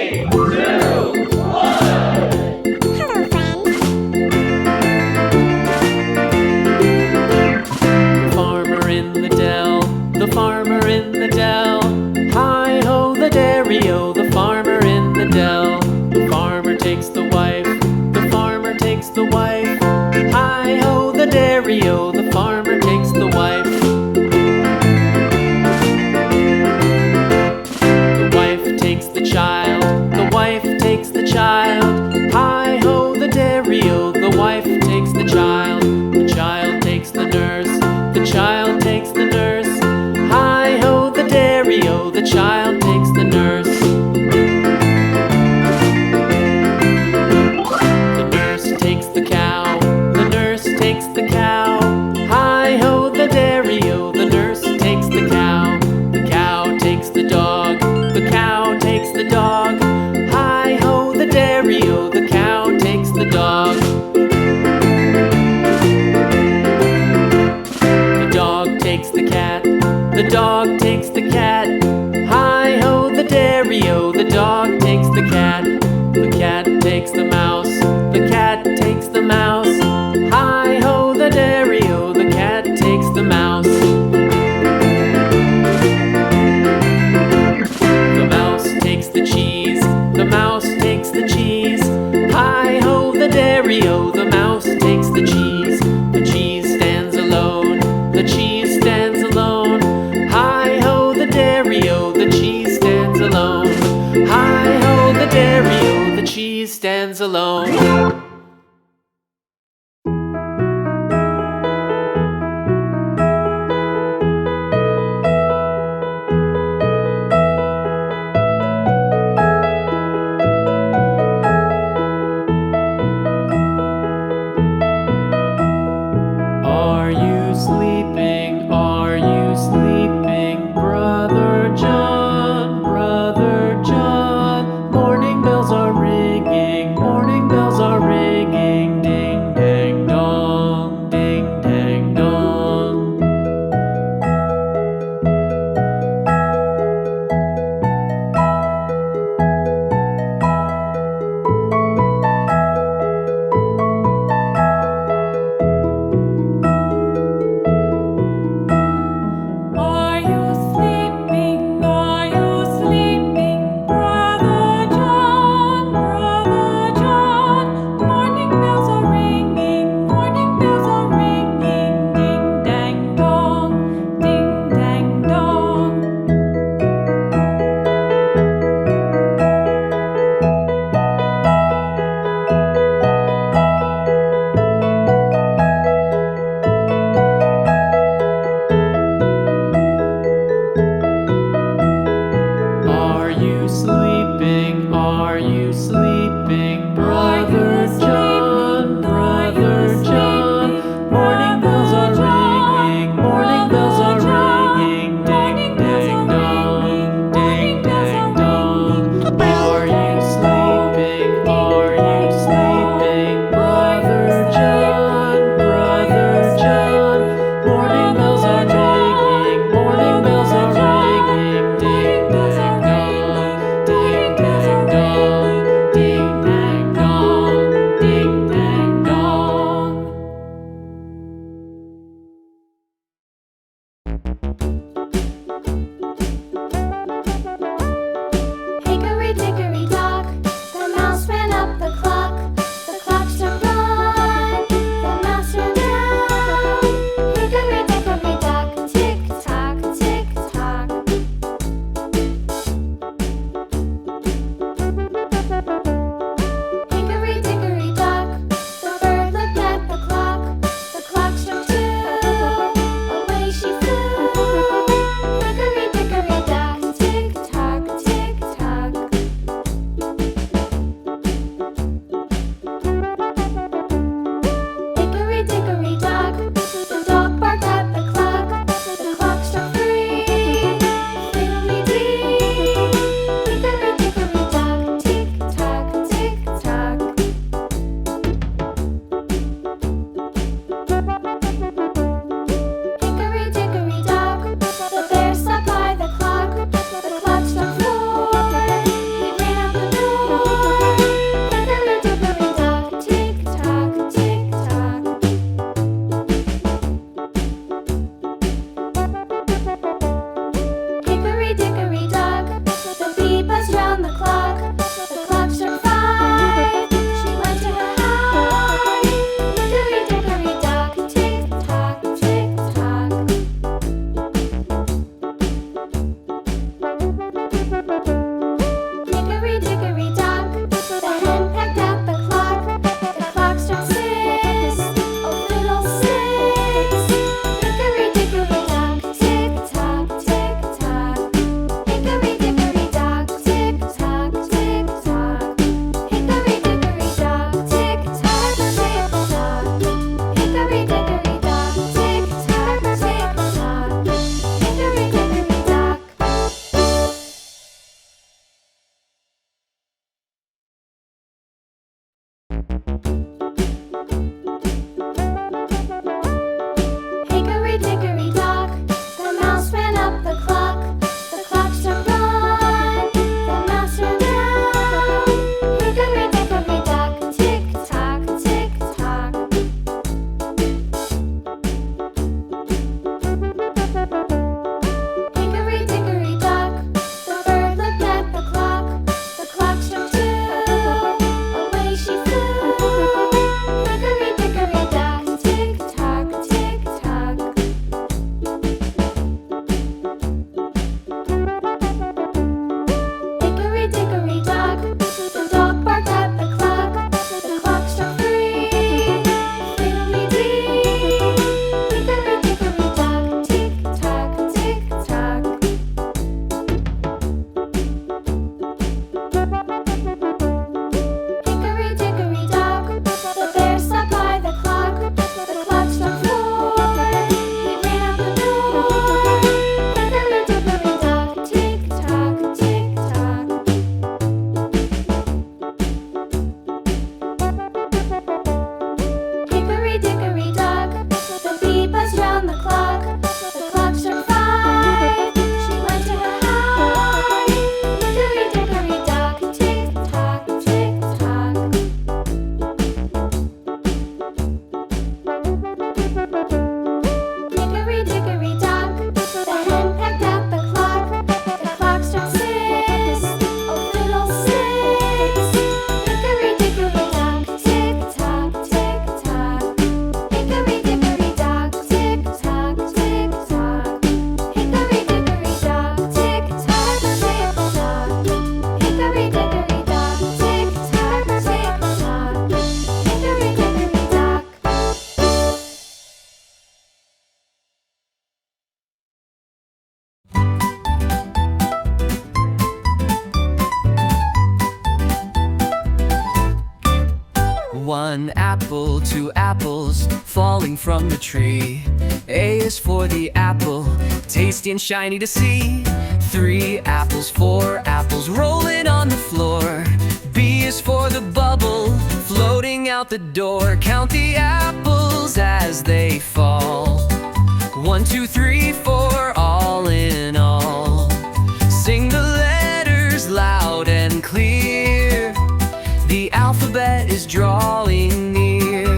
The farmer in the dell. Hi-ho, the dairy-o, the farmer in the dell. The farmer takes the wife, the farmer takes the wife. Hi-ho, the dairy-o, the farmer takes the wife. The wife takes the child, the wife takes the child. Hi-ho, the dairy-o, the wife takes the child. The child takes the nurse, the child takes the nurse. Hi-ho, the dairy-o, the child takes the nurse. The nurse takes the cow, the nurse takes the cow. Hi-ho, the dairy-o, the nurse takes the cow. The cow takes the dog, the cow takes the dog. Hi-ho, the dairy-o, the cow takes the dog. The dog takes the cat, the dog takes the cat. Hi-ho, the dairy-o, the dog takes the cat. The cat takes the mouse, the cat takes the mouse. Hi-ho, the dairy-o, the cat takes the mouse. The mouse takes the cheese, the mouse takes the cheese. Hi-ho, the dairy-o, the mouse takes the cheese. The cheese stands alone, the cheese stands alone. Hi-ho, the dairy-o, the cheese stands alone. Hi-ho, the dairy-o, the cheese stands alone. Are you sleeping? Are you sleeping? Brother John, Brother John. Morning bells are ringing, morning bells are ringing. One apple, two apples falling from the tree. A is for the apple, tasty and shiny to see. Three apples, four apples rolling on the floor. B is for the bubble, floating out the door. Count the apples as they fall. 1, 2, 3, 4, all in all. Sing the letters loud and clear. The alphabet is drawing near.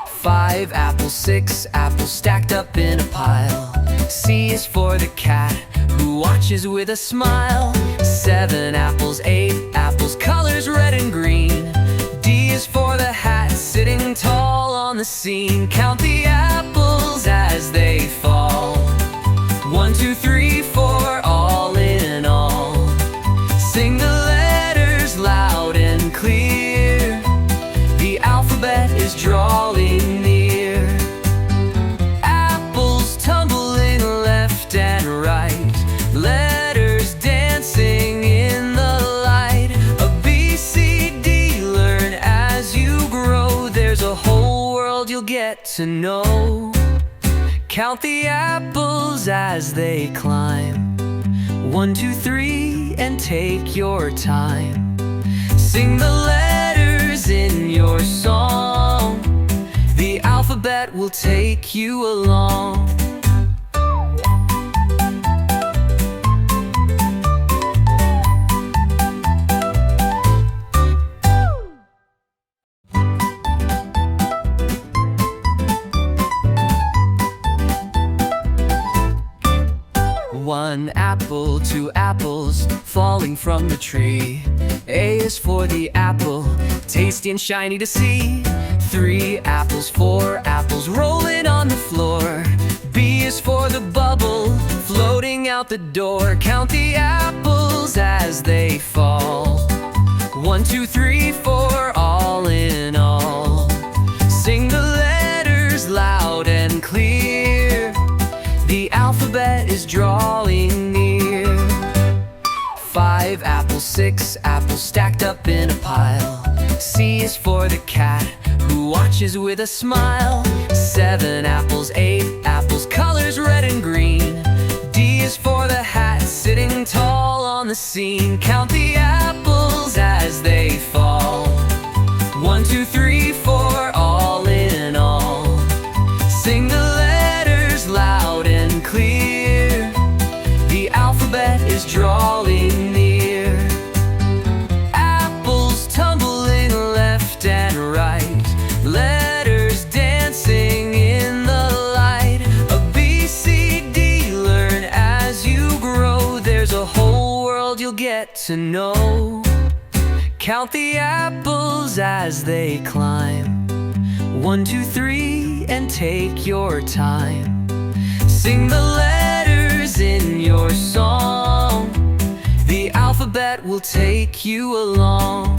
5 apples, 6 apples stacked up in a pile. C is for the cat who watches with a smile. 7 apples, 8 apples, colors red and green. D is for the hat sitting tall on the scene. Count the apples as they fall. 1, 2, 3, 4, all in all. Sing the letters loud and clear. The alphabet is drawing near. Apples tumbling left and right. Letters dancing in the light. A B, C, D, learn as you grow. There's a whole world you'll get to know. Count the apples as they climb. 1, 2, 3, and take your time. Sing the letters in your song. The alphabet will take you along. One apple, two apples falling from the tree. A is for the apple, tasty and shiny to see. 3 apples, 4 apples rolling on the floor. B is for the bubble, floating out the door. Count the apples as they fall. 1, 2, 3, 4, all in all. Sing the letters loud and clear. The alphabet is drawing near. 5 apples, 6 apples stacked up in a pile. C is for the cat who watches with a smile. 7 apples, 8 apples, colors red and green. D is for the hat sitting tall on the scene. Count the apples as they fall. 1, 2, 3, 4, all in all. Sing the letters loud and clear. The alphabet is drawing near. Apples tumbling left and right. Letters dancing in the light. A B, C, D, learn as you grow. There's a whole world you'll get to know. Count the apples as they climb. 1, 2, 3, and take your time. Sing the letters in your song. The alphabet will take you along.